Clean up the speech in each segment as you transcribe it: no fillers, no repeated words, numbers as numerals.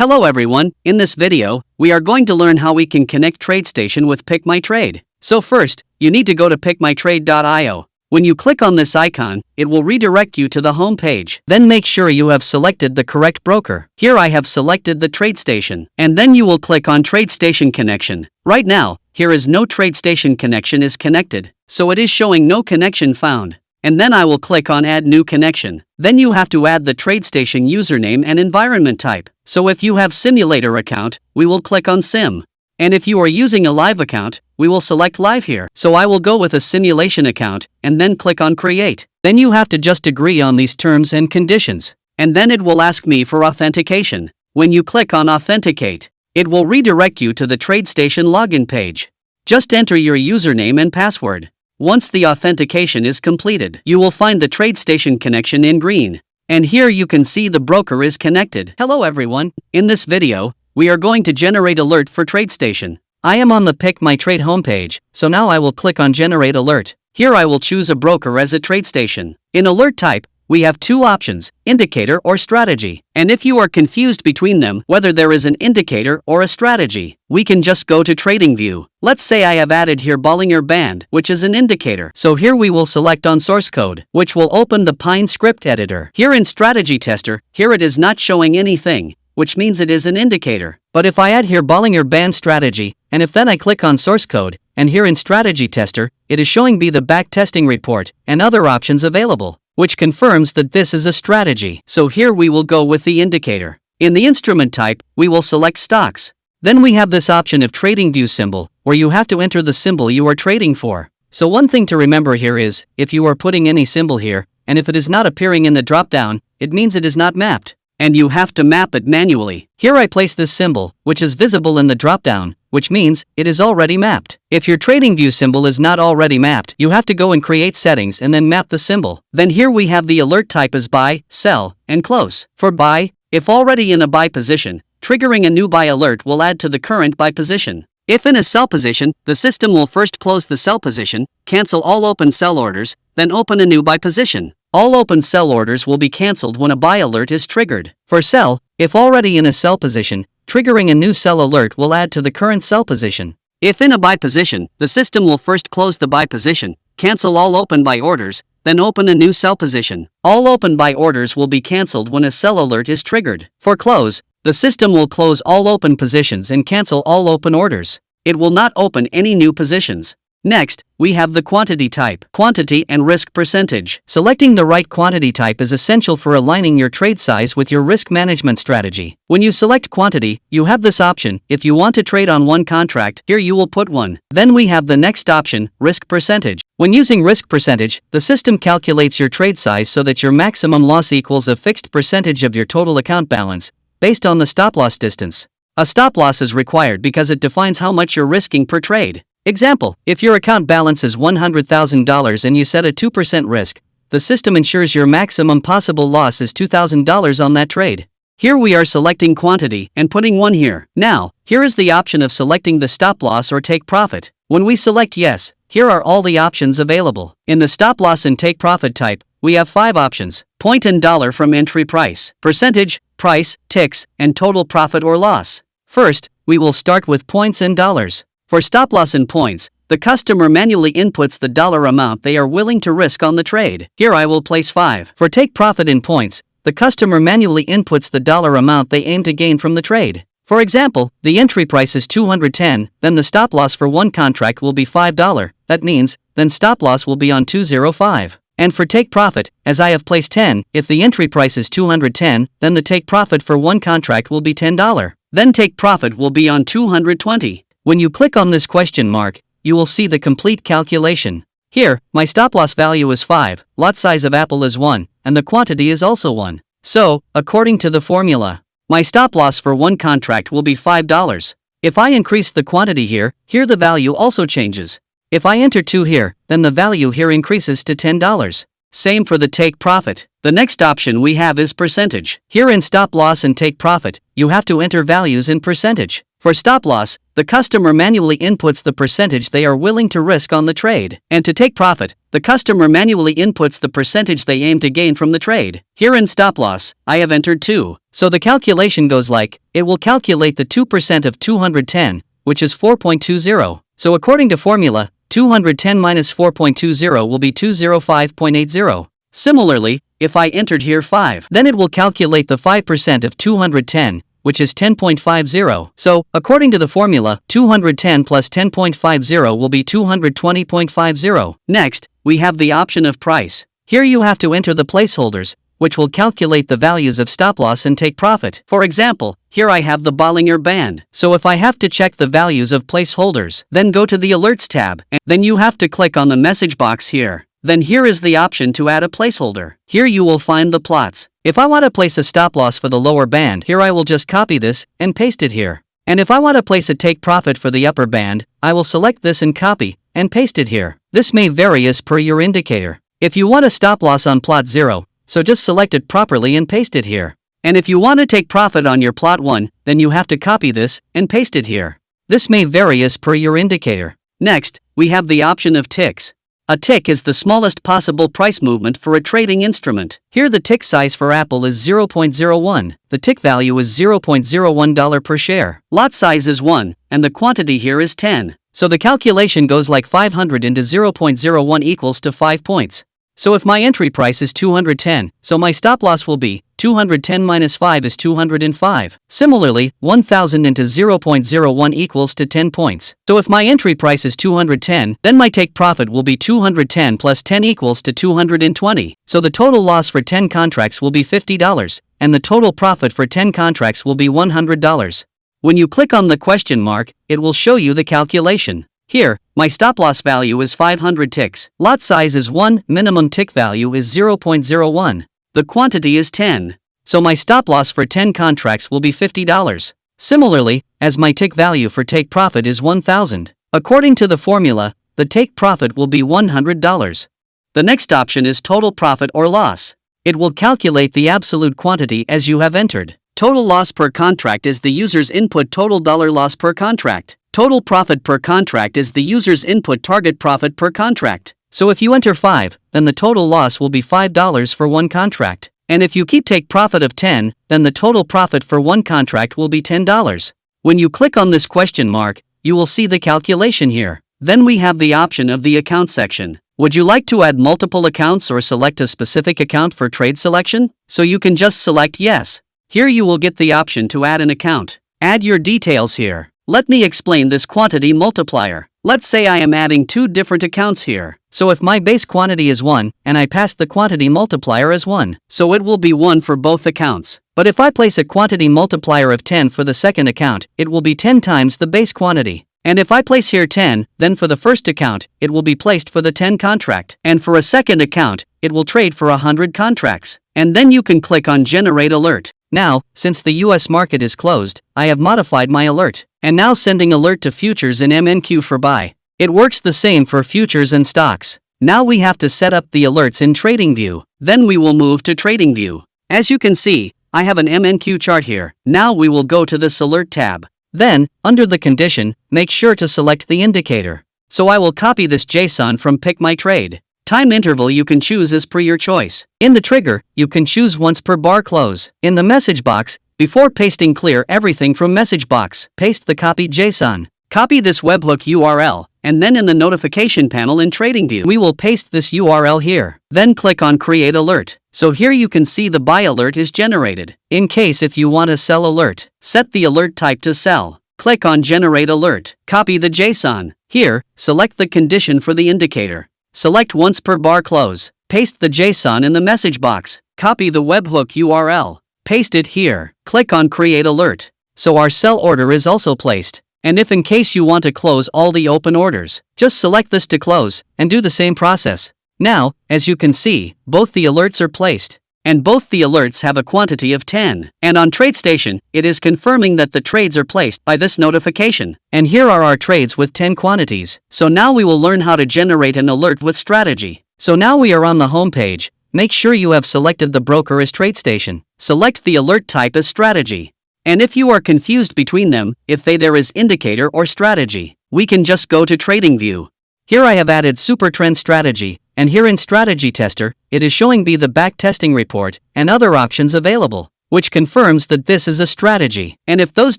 Hello everyone, in this video, we are going to learn how we can connect TradeStation with PickMyTrade. So first, you need to go to PickMyTrade.io. When you click on this icon, it will redirect you to the home page. Then make sure you have selected the correct broker. Here I have selected the TradeStation. And then you will click on TradeStation connection. Right now, here is no TradeStation connection is connected, so it is showing no connection found. And then I will click on Add New Connection. Then you have to add the TradeStation username and environment type. So if you have Simulator account, we will click on Sim. And if you are using a live account, we will select Live here. So I will go with a simulation account, and then click on Create. Then you have to just agree on these terms and conditions. And then it will ask me for authentication. When you click on Authenticate, it will redirect you to the TradeStation login page. Just enter your username and password. Once the authentication is completed, you will find the TradeStation connection in green. And here you can see the broker is connected. Hello everyone, in this video, we are going to generate alert for TradeStation. I am on the PickMyTrade homepage, so now I will click on Generate Alert. Here I will choose a broker as a TradeStation. In alert type, we have two options, indicator or strategy. And if you are confused between them, whether there is an indicator or a strategy, we can just go to TradingView. Let's say I have added here Bollinger Band, which is an indicator. So here we will select on source code, which will open the Pine script editor. Here in strategy tester, here it is not showing anything, which means it is an indicator. But if I add here Bollinger Band strategy, and if then I click on source code, and here in strategy tester, it is showing me the back testing report and other options available, which confirms that this is a strategy. So here we will go with the indicator. In the instrument type, we will select stocks. Then we have this option of TradingView symbol, where you have to enter the symbol you are trading for. So one thing to remember here is, if you are putting any symbol here, and if it is not appearing in the drop-down, it means it is not mapped. And you have to map it manually. Here I place this symbol, which is visible in the drop-down, which means it is already mapped. If your TradingView symbol is not already mapped, you have to go and create settings and then map the symbol. Then here we have the alert type as buy, sell, and close. For buy, if already in a buy position, triggering a new buy alert will add to the current buy position. If in a sell position, the system will first close the sell position, cancel all open sell orders, then open a new buy position. All open sell orders will be cancelled when a buy alert is triggered. For sell, if already in a sell position, triggering a new sell alert will add to the current sell position. If in a buy position, the system will first close the buy position, cancel all open buy orders, then open a new sell position. All open buy orders will be cancelled when a sell alert is triggered. For close, the system will close all open positions and cancel all open orders. It will not open any new positions. Next, we have the quantity type, quantity and risk percentage. Selecting the right quantity type is essential for aligning your trade size with your risk management strategy. When you select quantity, you have this option. If you want to trade on one contract, here you will put 1. Then we have the next option, risk percentage. When using risk percentage, the system calculates your trade size so that your maximum loss equals a fixed percentage of your total account balance, based on the stop loss distance. A stop loss is required because it defines how much you're risking per trade. Example, if your account balance is $100,000 and you set a 2% risk, the system ensures your maximum possible loss is $2,000 on that trade. Here we are selecting quantity and putting 1 here. Now, here is the option of selecting the stop loss or take profit. When we select yes, here are all the options available. In the stop loss and take profit type, we have 5 options: point and dollar from entry price, percentage, price, ticks, and total profit or loss. First, we will start with points and dollars. For stop loss in points, the customer manually inputs the dollar amount they are willing to risk on the trade. Here I will place 5. For take profit in points, the customer manually inputs the dollar amount they aim to gain from the trade. For example, the entry price is $210, then the stop loss for one contract will be $5. That means, then stop loss will be on 205. And for take profit, as I have placed 10, if the entry price is $210, then the take profit for one contract will be $10. Then take profit will be on 220. When you click on this question mark, you will see the complete calculation. Here, my stop loss value is 5, lot size of apple is 1, and the quantity is also 1. So, according to the formula, my stop loss for one contract will be $5. If I increase the quantity here the value also changes. If I enter 2 here, then the value here increases to $10. Same for the take profit. The next option we have is percentage. Here in stop loss and take profit, you have to enter values in percentage. For stop loss, the customer manually inputs the percentage they are willing to risk on the trade. And to take profit, the customer manually inputs the percentage they aim to gain from the trade. Here in stop loss, I have entered 2. So the calculation goes like, it will calculate the 2% of 210, which is 4.20. So according to formula, 210 minus 4.20 will be 205.80. Similarly, if I entered here 5, then it will calculate the 5% of 210, which is 10.50. So, according to the formula, 210 plus 10.50 will be 220.50. Next, we have the option of price. Here you have to enter the placeholders, which will calculate the values of stop loss and take profit. For example, here I have the Bollinger Band. So if I have to check the values of placeholders, then go to the Alerts tab, and then you have to click on the message box here. Then here is the option to add a placeholder. Here you will find the plots. If I want to place a stop loss for the lower band, here I will just copy this and paste it here. And if I want to place a take profit for the upper band, I will select this and copy and paste it here. This may vary as per your indicator. If you want a stop loss on plot 0, so just select it properly and paste it here. And if you want to take profit on your plot 1, then you have to copy this and paste it here. This may vary as per your indicator. Next, we have the option of ticks. A tick is the smallest possible price movement for a trading instrument. Here the tick size for Apple is 0.01. The tick value is $0.01 per share. Lot size is 1, and the quantity here is 10. So the calculation goes like 500 into 0.01 equals to 5 points. So if my entry price is 210, so my stop loss will be 210 minus 5 is 205. Similarly, 1000 into 0.01 equals to 10 points. So if my entry price is 210, then my take profit will be 210 plus 10 equals to 220. So the total loss for 10 contracts will be $50, and the total profit for 10 contracts will be $100. When you click on the question mark, it will show you the calculation. Here, my stop loss value is 500 ticks. Lot size is 1, minimum tick value is 0.01. The quantity is 10. So my stop loss for 10 contracts will be $50. Similarly, as my tick value for take profit is 1000. According to the formula, the take profit will be $100. The next option is total profit or loss. It will calculate the absolute quantity as you have entered. Total loss per contract is the user's input total dollar loss per contract. Total profit per contract is the user's input target profit per contract. So if you enter 5, then the total loss will be $5 for one contract. And if you keep take profit of 10, then the total profit for one contract will be $10. When you click on this question mark, you will see the calculation here. Then we have the option of the account section. Would you like to add multiple accounts or select a specific account for trade selection? So you can just select yes. Here you will get the option to add an account. Add your details here. Let me explain this quantity multiplier. Let's say I am adding 2 different accounts here. So if my base quantity is 1, and I pass the quantity multiplier as 1, so it will be 1 for both accounts. But if I place a quantity multiplier of 10 for the second account, it will be 10 times the base quantity. And if I place here 10, then for the first account, it will be placed for the 10 contract. And for a second account, it will trade for 100 contracts. And then you can click on Generate Alert. Now, since the US market is closed, I have modified my alert. And now sending alert to futures in MNQ for buy. It works the same for futures and stocks. Now we have to set up the alerts in TradingView. Then we will move to TradingView. As you can see, I have an MNQ chart here. Now we will go to this alert tab. Then, under the condition, make sure to select the indicator. So I will copy this JSON from PickMyTrade. Time interval you can choose as per your choice. In the trigger, you can choose once per bar close. In the message box, before pasting clear everything from message box. Paste the copied JSON. Copy this webhook URL, and then in the notification panel in TradingView, we will paste this URL here. Then click on Create Alert. So here you can see the buy alert is generated. In case if you want a sell alert, set the alert type to sell. Click on Generate Alert. Copy the JSON. Here, select the condition for the indicator. Select once per bar close. Paste the JSON in the message box. Copy the webhook URL. Paste it here. Click on Create Alert. So our sell order is also placed. And if in case you want to close all the open orders, just select this to close, and do the same process. Now, as you can see, both the alerts are placed. And both the alerts have a quantity of 10. And on TradeStation, it is confirming that the trades are placed by this notification. And here are our trades with 10 quantities. So now we will learn how to generate an alert with strategy. So now we are on the home page. Make sure you have selected the broker as TradeStation. Select the alert type as strategy. And if you are confused between them, if there is indicator or strategy, we can just go to TradingView. Here I have added Super Trend Strategy, and here in Strategy Tester, it is showing me the back testing report and other options available, which confirms that this is a strategy. And if those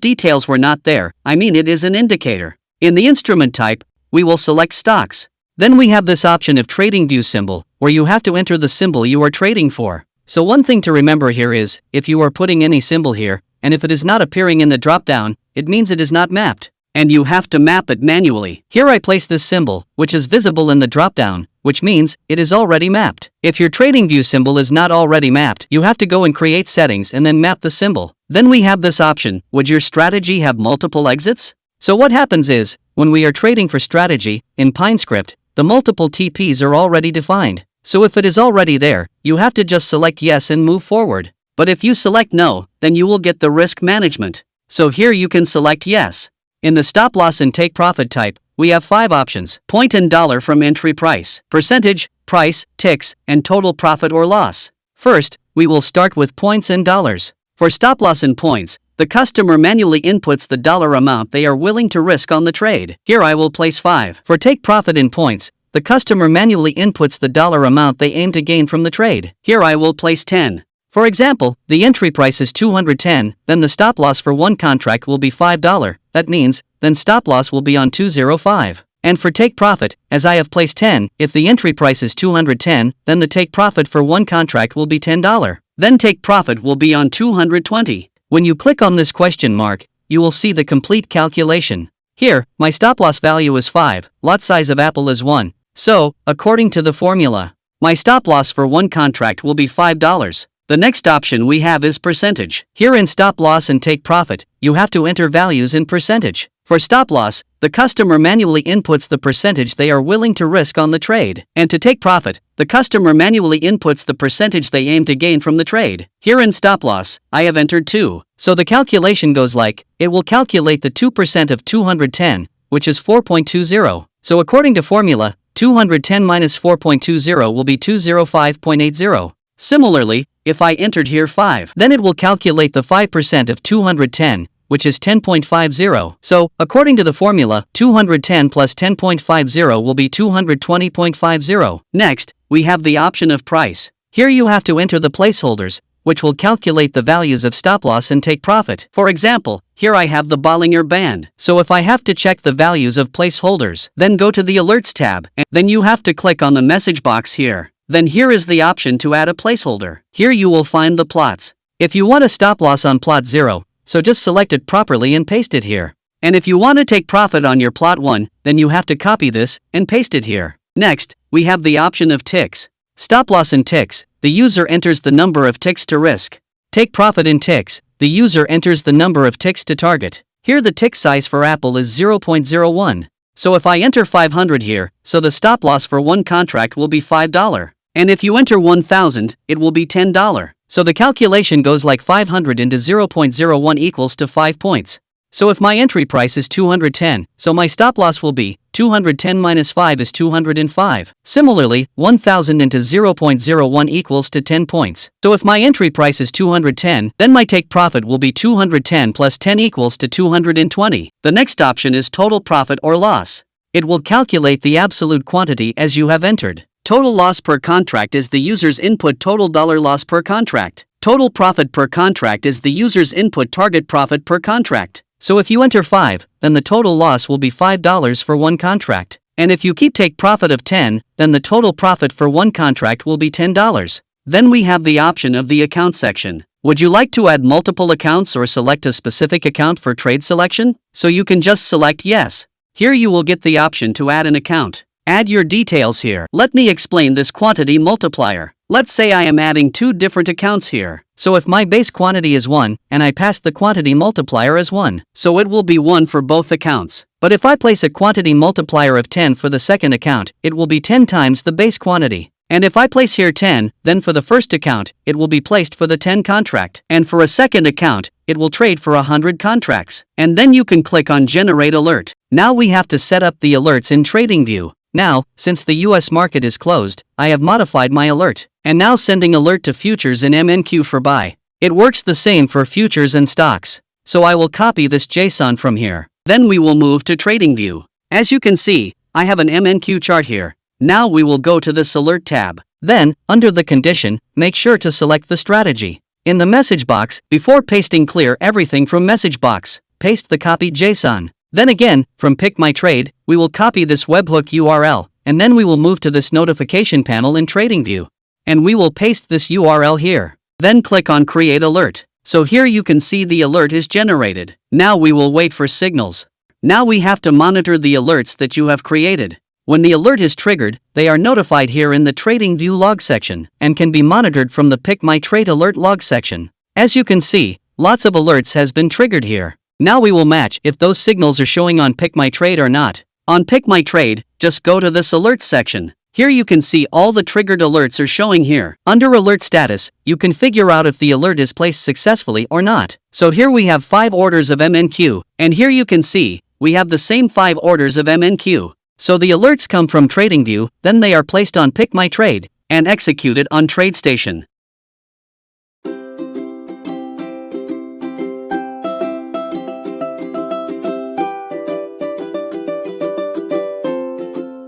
details were not there, I mean it is an indicator. In the instrument type, we will select stocks. Then we have this option of TradingView symbol, where you have to enter the symbol you are trading for. So one thing to remember here is, if you are putting any symbol here, and if it is not appearing in the drop-down, it means it is not mapped, and you have to map it manually. Here I place this symbol, which is visible in the drop-down, which means it is already mapped. If your TradingView symbol is not already mapped, you have to go and create settings and then map the symbol. Then we have this option, would your strategy have multiple exits? So what happens is, when we are trading for strategy, in PineScript, the multiple TPs are already defined. So if it is already there, you have to just select yes and move forward. But if you select no, then you will get the risk management. So here you can select yes. In the stop loss and take profit type, we have 5 options: point and dollar from entry price, percentage, price, ticks, and total profit or loss. First, we will start with points and dollars. For stop loss and points, the customer manually inputs the dollar amount they are willing to risk on the trade. Here I will place 5. For take profit in points, the customer manually inputs the dollar amount they aim to gain from the trade. Here I will place 10. For example, the entry price is 210, then the stop loss for one contract will be $5. That means, then stop loss will be on 205. And for take profit, as I have placed 10, if the entry price is 210, then the take profit for one contract will be $10. Then take profit will be on 220. When you click on this question mark, you will see the complete calculation. Here, my stop loss value is 5, lot size of Apple is 1. So, according to the formula, my stop loss for one contract will be $5. The next option we have is percentage. Here in stop loss and take profit, you have to enter values in percentage. For stop loss, the customer manually inputs the percentage they are willing to risk on the trade. And to take profit, the customer manually inputs the percentage they aim to gain from the trade. Here in stop loss, I have entered 2. So the calculation goes like, it will calculate the 2% of 210, which is 4.20. So according to formula, 210 minus 4.20 will be 205.80. Similarly, if I entered here 5, then it will calculate the 5% of 210, which is 10.50. So, according to the formula, 210 plus 10.50 will be 220.50. Next, we have the option of price. Here you have to enter the placeholders, which will calculate the values of stop loss and take profit. For example, here I have the Bollinger Band. So if I have to check the values of placeholders, then go to the Alerts tab, and then you have to click on the message box here. Then here is the option to add a placeholder. Here you will find the plots. If you want a stop loss on plot 0, so just select it properly and paste it here. And if you want to take profit on your plot 1, then you have to copy this and paste it here. Next, we have the option of ticks. Stop loss in ticks, the user enters the number of ticks to risk. Take profit in ticks, the user enters the number of ticks to target. Here the tick size for Apple is 0.01. So if I enter 500 here, so the stop loss for one contract will be $5. And if you enter 1000, it will be $10. So the calculation goes like 500 into 0.01 equals to 5 points. So if my entry price is 210, so my stop loss will be 210 minus 5 is 205. Similarly, 1000 into 0.01 equals to 10 points. So if my entry price is 210, then my take profit will be 210 plus 10 equals to 220. The next option is total profit or loss. It will calculate the absolute quantity as you have entered. Total loss per contract is the user's input total dollar loss per contract. Total profit per contract is the user's input target profit per contract. So if you enter 5, then the total loss will be $5 for one contract. And if you keep take profit of 10, then the total profit for one contract will be $10. Then we have the option of the account section. Would you like to add multiple accounts or select a specific account for trade selection? So you can just select yes. Here you will get the option to add an account. Add your details here. Let me explain this quantity multiplier. Let's say I am adding 2 different accounts here. So if my base quantity is 1, and I pass the quantity multiplier as 1, so it will be 1 for both accounts. But if I place a quantity multiplier of 10 for the second account, it will be 10 times the base quantity. And if I place here 10, then for the first account, it will be placed for the 10 contract. And for a second account, it will trade for 100 contracts. And then you can click on Generate Alert. Now we have to set up the alerts in TradingView. Now, since the US market is closed, I have modified my alert, and now sending alert to futures in MNQ for buy. It works the same for futures and stocks. so I will copy this JSON from here. Then we will move to TradingView. As you can see, I have an MNQ chart here. Now we will go to this Alert tab. Then, under the condition, make sure to select the strategy. In the message box, before pasting, clear everything from message box. Paste the copied JSON. Then again, from PickMyTrade, we will copy this webhook URL, and then we will move to this notification panel in TradingView. And we will paste this URL here. Then click on Create Alert. So here you can see the alert is generated. Now we will wait for signals. Now we have to monitor the alerts that you have created. When the alert is triggered, they are notified here in the TradingView log section and can be monitored from the PickMyTrade alert log section. As you can see, lots of alerts has been triggered here. Now we will match if those signals are showing on PickMyTrade or not. On PickMyTrade, just go to this alerts section. Here you can see all the triggered alerts are showing here. Under alert status, you can figure out if the alert is placed successfully or not. So here we have 5 orders of MNQ, and here you can see, we have the same 5 orders of MNQ. So the alerts come from TradingView, then they are placed on PickMyTrade and executed on TradeStation.